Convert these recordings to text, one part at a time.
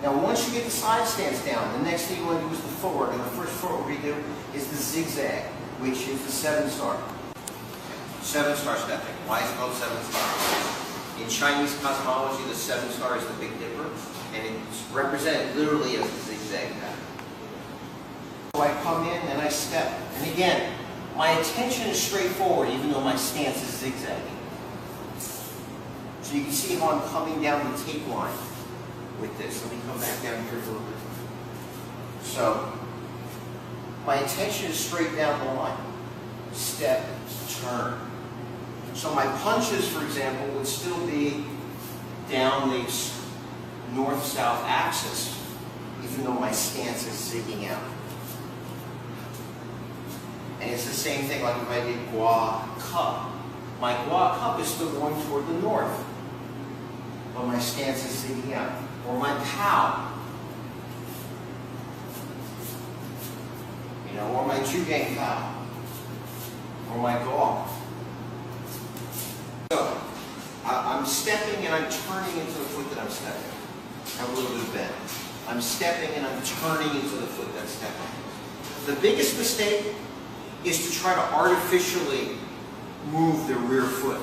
Now once you get the side stance down, the next thing you want to do is the footwork. And the first footwork we do is the zigzag, which is the 7-star. 7-star stepping. Why is it called 7-star? In Chinese cosmology, the 7-star is the Big Dipper, and it's represented literally as the zigzag pattern. So I come in and I step. And again, my attention is straightforward, even though my stance is zigzagging. So you can see how I'm coming down the tape line with this. Let me come back down here a little bit. So my attention is straight down the line. Step, turn. So my punches, for example, would still be down the north-south axis, even though my stance is zigging out. And it's the same thing like if I did gua cup. My gua cup is still going toward the north, but my stance is zigging out. Or my pow. Or my jugang pow. Or my gua. So, I'm stepping and I'm turning into the foot that I'm stepping. I have a little bit of bend. I'm stepping and I'm turning into the foot that's stepping. The biggest mistake is to try to artificially move the rear foot.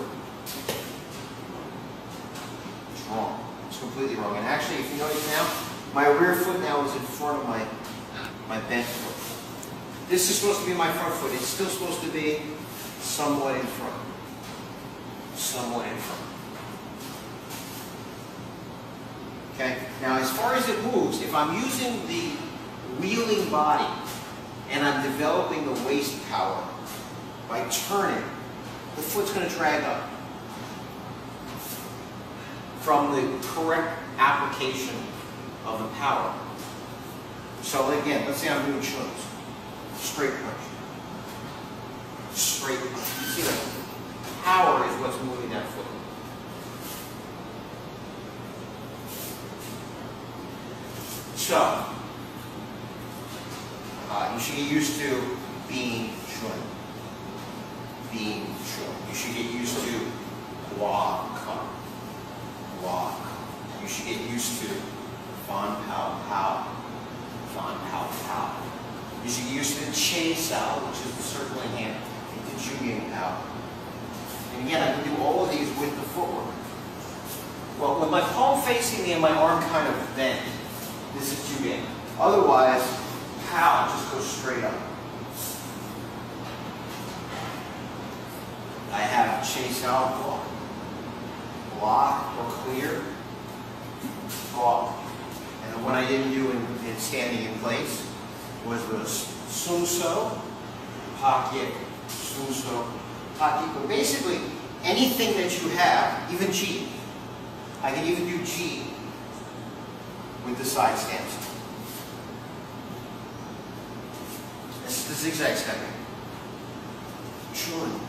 It's wrong. It's completely wrong. And actually, if you notice now, my rear foot now is in front of my bent foot. This is supposed to be my front foot. It's still supposed to be somewhat in front. Somewhat in front. Okay? Now, as far as it moves, if I'm using the wheeling body and I'm developing the waist power by turning, the foot's going to drag up from the correct application of the power. So again, let's say I'm doing chuns. Straight punch. Straight punch. You see that? Power is what's moving that foot. So, you should get used to being chun. Being chun. You should get used to gua cup. Gua cup. You should get used to fan pow pow. Fan pow pow. You should get used to the che sao, which is the circling hand, and the jugang pow. And again, I can do all of these with the footwork. Well, with my palm facing me and my arm kind of bent, this is jugang. Otherwise, pow just goes straight up. I have chase out, block or clear, block. And then what I didn't do in standing in place was the sun so, pa kick, sun so, pa kick. But basically, anything that you have, even G, I can even do G with the side stance. This is the zigzag stepping. Chun.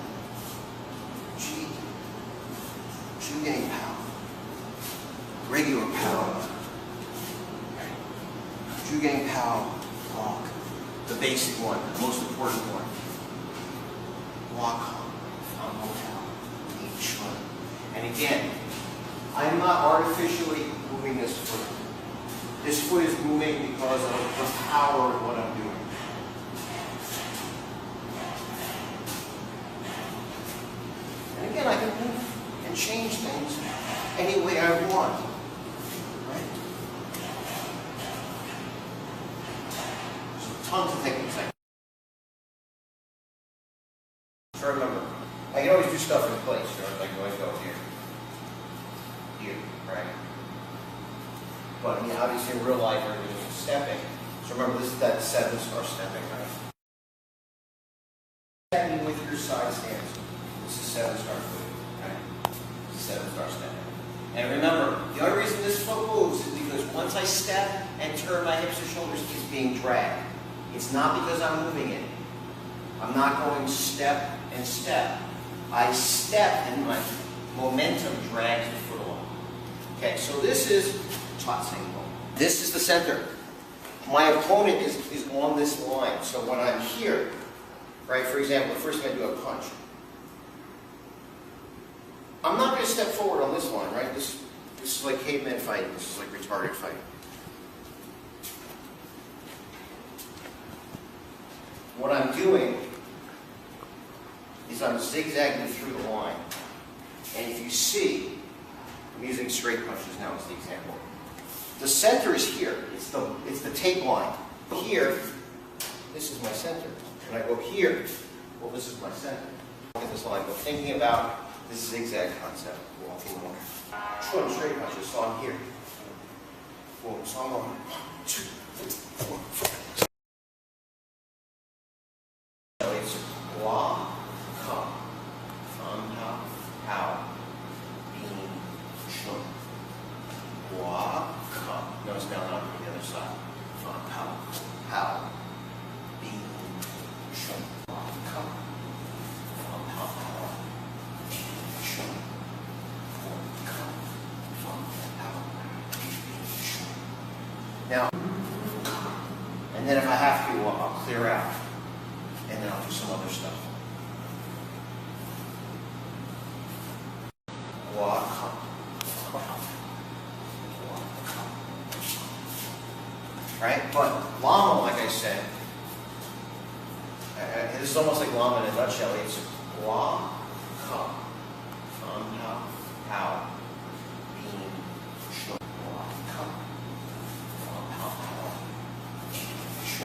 G. Jugang pow. Regular pow. Jugang pow. Walk. The basic one, the most important one. Walk. Chun. And again, I'm not artificially moving this foot. This foot is moving because of the power of what I'm doing. And again, I can move and change things any way I want. Right? So tons of techniques. So remember, I can always do stuff in place. I can always go here, right? But I mean, obviously in real life, everything is stepping. So remember, this is that 7-star stepping, right? Stepping with your side stance. This is 7-star foot, right? This is 7-star stepping. And remember, the only reason this foot moves is because once I step and turn my hips and shoulders, it's being dragged. It's not because I'm moving it. I'm not going step and step. I step and my momentum drags the foot along. Okay, so this is this is the center. My opponent is on this line. So when I'm here, right, for example, the first thing I do, a punch. I'm not going to step forward on this line, right? This is like caveman fighting. This is like retarded fighting. what I'm doing is I'm zigzagging through the line. And if you see, I'm using straight punches now as the example. The center is here. It's the tape line. Here, this is my center. When I go here, well, this is my center. Look at this line. But thinking about this zigzag concept, walking more. Two straight punches, so I'm here. Boom, so I'm going 1, 2, 3, 4, 5. It's wa, ka, fan, ha, how, bean, shun. Wa, ka. Notice now that I'm on the other side. Fan, how, bean, shun. Wa, ka, fan, how, bean, shun. Wa, ka, fan, how, bean, shun. Now, and then if I have to, I'll clear out. And then I'll do some other stuff. Right? But llama, like I said, this is almost like llama in a nutshell. It's wa,